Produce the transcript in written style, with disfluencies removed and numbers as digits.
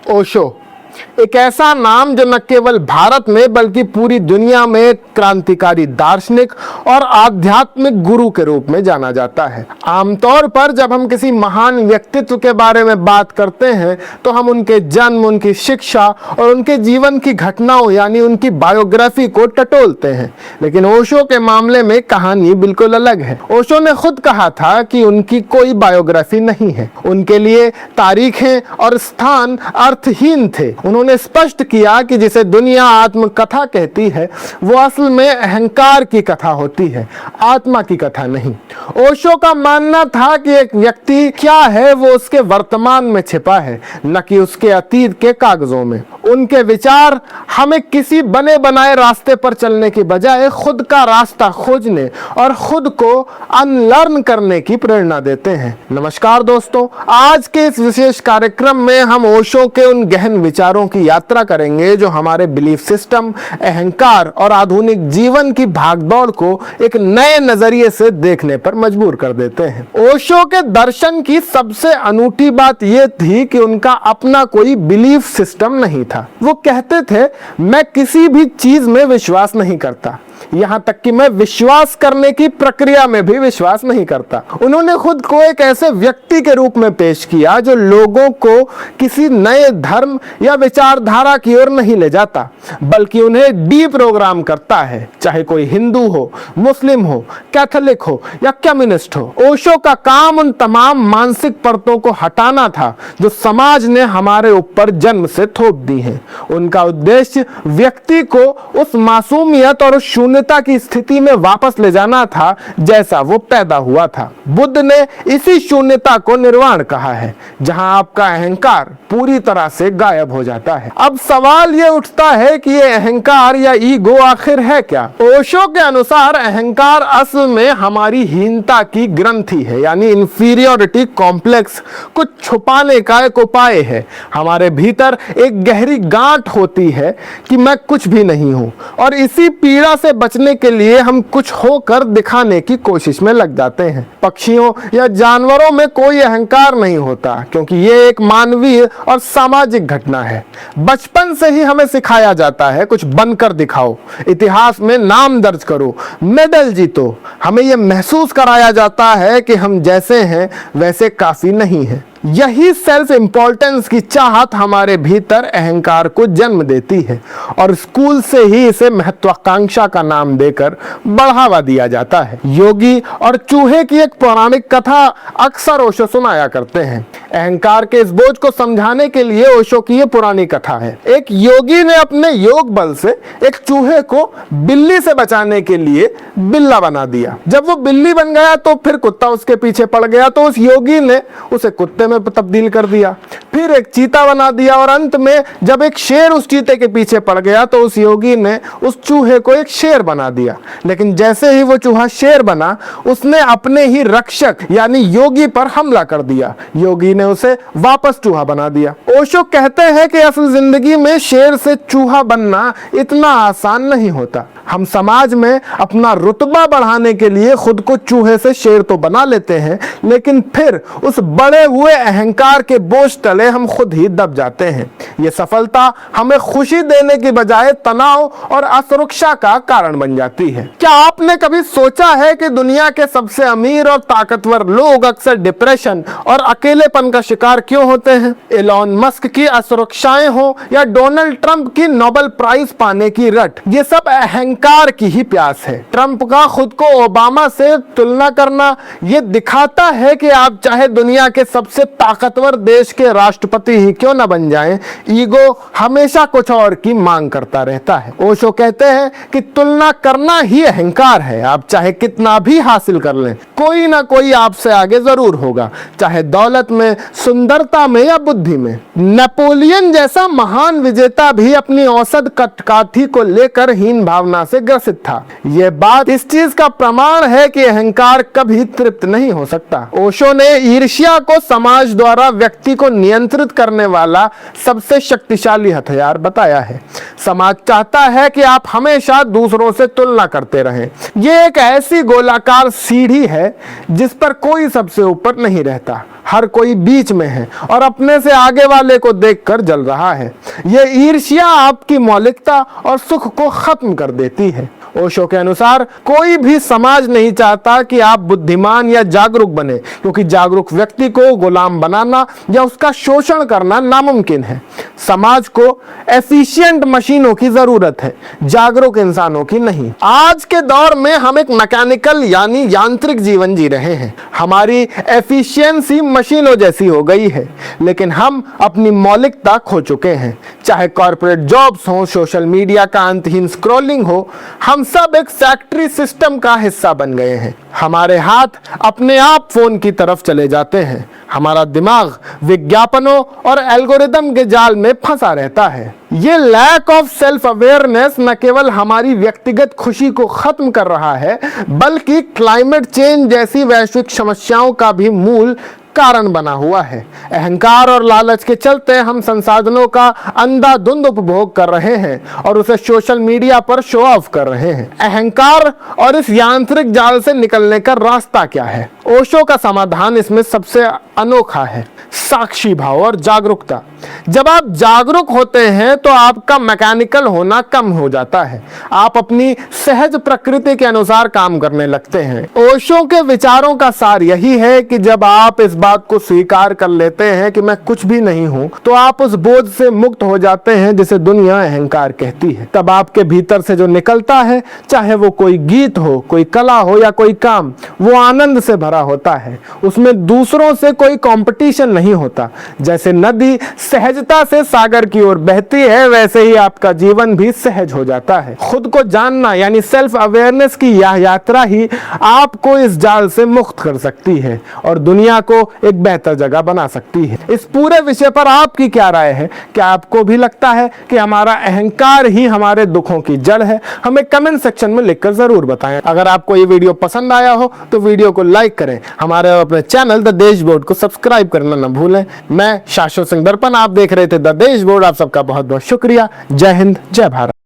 ओशो एक ऐसा नाम जो न केवल भारत में बल्कि पूरी दुनिया में क्रांतिकारी दार्शनिक और आध्यात्मिक गुरु के रूप में जाना जाता है। आमतौर पर जब हम किसी महान व्यक्तित्व के बारे में बात करते हैं तो हम उनके जन्म, उनकी शिक्षा और उनके जीवन की घटनाओं यानी उनकी बायोग्राफी को टटोलते हैं। लेकिन ओशो के मामले में कहानी बिल्कुल अलग है। ओशो ने खुद कहा था कि उनकी कोई बायोग्राफी नहीं है। उनके लिए तारीखें और स्थान अर्थहीन थे। उन्होंने स्पष्ट किया कि जिसे दुनिया आत्मकथा कहती है वो असल में अहंकार की कथा होती है, आत्मा की कथा नहीं। ओशो का मानना था कि एक व्यक्ति क्या है वो उसके वर्तमान में छिपा है, न कि उसके अतीत के कागजों में। उनके विचार हमें किसी बने बनाए रास्ते पर चलने की बजाय खुद का रास्ता खोजने और खुद को अनलर्न करने की प्रेरणा देते हैं। नमस्कार दोस्तों, आज के इस विशेष कार्यक्रम में हम ओशो के उन गहन विचारों की यात्रा करेंगे जो हमारे बिलीफ सिस्टम, अहंकार और आधुनिक जीवन की भागदौड़ को एक नए नजरिए से देखने पर मजबूर कर देते हैं। ओशो के दर्शन की सबसे अनूठी बात यह थी कि उनका अपना कोई बिलीफ सिस्टम नहीं था। वो कहते थे, मैं किसी भी चीज में विश्वास नहीं करता, यहां तक कि मैं विश्वास करने की प्रक्रिया में भी विश्वास नहीं करता। उन्होंने खुद को एक ऐसे व्यक्ति के रूप में पेश किया जो लोगों को किसी नए धर्म या विचारधारा की ओर नहीं ले जाता, बल्कि उन्हें डीप्रोग्राम करता है, चाहे कोई हिंदू हो, मुस्लिम हो, कैथोलिक हो या कम्युनिस्ट हो। ओशो का काम उन तमाम मानसिक परतों को हटाना था जो समाज ने हमारे ऊपर जन्म से थोप दी हैं। उनका उद्देश्य व्यक्ति को उस मासूमियत और उस शून्यता की स्थिति में वापस ले जाना था जैसा वो पैदा हुआ था। बुद्ध ने इसी शून्यता को निर्वाण कहा है, जहां आपका अहंकार पूरी तरह से गायब हो जाता है। अब सवाल ये उठता है कि ये अहंकार या ईगो आखिर है क्या? ओशो के अनुसार अहंकार असल में हमारी हीनता की ग्रंथि है, यानी इंफीरियोरिटी कॉम्प्लेक्स, कुछ छुपाने का एक उपाय है। हमारे भीतर एक गहरी गांठ होती है कि मैं कुछ भी नहीं हूं, और इसी पीड़ा से बचने के लिए हम कुछ होकर दिखाने की कोशिश में लग जाते हैं। पक्षियों या जानवरों में कोई अहंकार नहीं होता, क्योंकि ये एक मानवीय और सामाजिक घटना है। बचपन से ही हमें सिखाया जाता है, कुछ बनकर दिखाओ, इतिहास में नाम दर्ज करो, मेडल जीतो। हमें यह महसूस कराया जाता है कि हम जैसे हैं वैसे काफी नहीं हैं। यही सेल्फ इंपॉर्टेंस की चाहत हमारे भीतर अहंकार को जन्म देती है, और स्कूल से ही इसे महत्वाकांक्षा का नाम देकर बढ़ावा दिया जाता है। योगी और चूहे की एक पौराणिक कथा अक्सर ओशो सुनाया करते हैं। अहंकार के इस बोझ को समझाने के लिए ओशो की यह पुरानी कथा है। एक योगी ने अपने योग बल से एक चूहे को बिल्ली से बचाने के लिए बिल्ला बना दिया। जब वो बिल्ली बन गया तो फिर कुत्ता उसके पीछे पड़ गया, तो उस योगी ने उसे कुत्ते में तब्दील कर दिया। फिर एक चीता बना दिया, और अंत में जब एक शेर उस चीते के पीछे पड़ गया तो उस योगी ने उस चूहे को एक शेर बना दिया। लेकिन जैसे ही वो चूहा शेर बना, उसने अपने ही रक्षक यानी योगी पर हमला कर दिया। योगी ने उसे वापस चूहा बना दिया। ओशो कहते हैं कि असल जिंदगी में शेर से चूहा बनना इतना आसान नहीं होता। हम समाज में अपना रुतबा बढ़ाने के लिए खुद को चूहे से शेर तो बना लेते हैं, लेकिन फिर उस बड़े हुए अहंकार के बोझ तले हम खुद ही दब जाते हैं। ये सफलता हमें खुशी देने की बजाय तनाव और असुरक्षा का कारण बन जाती है। क्या आपने कभी सोचा है कि दुनिया के सबसे अमीर और ताकतवर लोग अक्सर डिप्रेशन और अकेलेपन का शिकार क्यों होते हैं? एलॉन मस्क की असुरक्षाएं हो या डोनाल्ड ट्रंप की नोबेल प्राइज पाने की रट, ये सब अहंकार की ही प्यास है। ट्रंप का खुद को ओबामा से तुलना करना ये दिखाता है कि आप चाहे दुनिया के सबसे ताकतवर देश के राष्ट्रपति ही क्यों न बन जाएं, ईगो हमेशा कुछ और की मांग करता रहता है। ओशो कहते हैं कि तुलना करना ही अहंकार है। आप चाहे कितना भी हासिल कर लें, कोई ना कोई आपसे आगे जरूर होगा, चाहे दौलत में, सुंदरता में या बुद्धि में। नेपोलियन जैसा महान विजेता भी अपनी औसत कठकाठी को लेकर हीन भावना से ग्रसित था। यह बात इस चीज का प्रमाण है कि अहंकार कभी तृप्त नहीं हो सकता। ओशो ने ईर्ष्या को समाज द्वारा व्यक्ति को नियंत्रित करने वाला सबसे सबसे शक्तिशाली हथियार बताया है। समाज चाहता है कि आप हमेशा दूसरों से तुलना करते रहें। ये एक ऐसी गोलाकार सीढ़ी है जिस पर कोई सबसे ऊपर नहीं रहता, हर कोई बीच में है और अपने से आगे वाले को देखकर जल रहा है। ये ईर्ष्या आपकी मौलिकता और सुख को खत्म कर देती है। ओशो के अनुसार कोई भी समाज नहीं चाहता कि आप बुद्धिमान या जागरूक बने, क्योंकि जागरूक व्यक्ति को गुलाम बनाना या उसका शोषण करना नामुमकिन है। समाज को एफिशिएंट मशीनों की जरूरत है, जागरूक इंसानों की नहीं। आज के दौर में हम एक मैकेनिकल यानी यांत्रिक जीवन जी रहे हैं। हमारी एफिशिएंसी मशीनों जैसी हो गई है, लेकिन हम अपनी मौलिकता खो चुके हैं। चाहे कॉर्पोरेट जॉब्स हो, सोशल मीडिया का अंतहीन स्क्रॉलिंग हो, हम सब एक फैक्ट्री सिस्टम का हिस्सा बन गए हैं। हमारे हाथ अपने आप फोन की तरफ चले जाते हैं। हमारा दिमाग विज्ञापनों और एल्गोरिदम के जाल में फंसा रहता है। ये लैक ऑफ सेल्फ अवेयरनेस न केवल हमारी व्यक्तिगत खुशी को खत्म कर रहा है, बल्कि क्लाइमेट चेंज जैसी वैश्विक समस्याओं का भी मूल कारण बना हुआ है। अहंकार और लालच के चलते हम संसाधनों का अंधाधुंध उपभोग कर रहे हैं और उसे सोशल मीडिया पर शो ऑफ कर रहे हैं। अहंकार और इस यांत्रिक जाल से निकलने का रास्ता क्या है? ओशो का समाधान इसमें सबसे अनोखा है, साक्षी भाव और जागरूकता। जब आप जागरूक होते हैं तो आपका मैकेनिकल होना कम हो जाता है। आप अपनी सहज प्रकृति के अनुसार काम करने लगते हैं। ओशो के विचारों का सार यही है कि जब आप इस बात को स्वीकार कर लेते हैं कि मैं कुछ भी नहीं हूं, तो आप उस बोझ से मुक्त हो जाते हैं जिसे दुनिया अहंकार कहती है। तब आपके भीतर से जो निकलता है, चाहे वो कोई गीत हो, कोई कला हो या कोई काम, वो आनंद से भरा होता है। उसमें दूसरों से कोई कंपटीशन नहीं होता। जैसे नदी सहजता से सागर की ओर बहती है, वैसे ही आपका जीवन भी सहज हो जाता है। खुद को जानना यानी सेल्फ अवेयरनेस की यह यात्रा ही आपको इस जाल से मुक्त कर सकती है और दुनिया को एक बेहतर जगह बना सकती है। इस पूरे विषय पर आपकी क्या राय है? क्या आपको भी लगता है कि हमारा अहंकार ही हमारे दुखों की जड़ है? हमें कमेंट सेक्शन में लिखकर जरूर बताएं। अगर आपको ये वीडियो पसंद आया हो तो वीडियो को लाइक करें। हमारे अपने चैनल द देश बोर्ड को सब्सक्राइब करना न भूलें। मैं शाश्वत सिंह दर्पण, आप देख रहे थे द देश बोर्ड। आप सबका बहुत बहुत शुक्रिया। जय हिंद, जय भारत।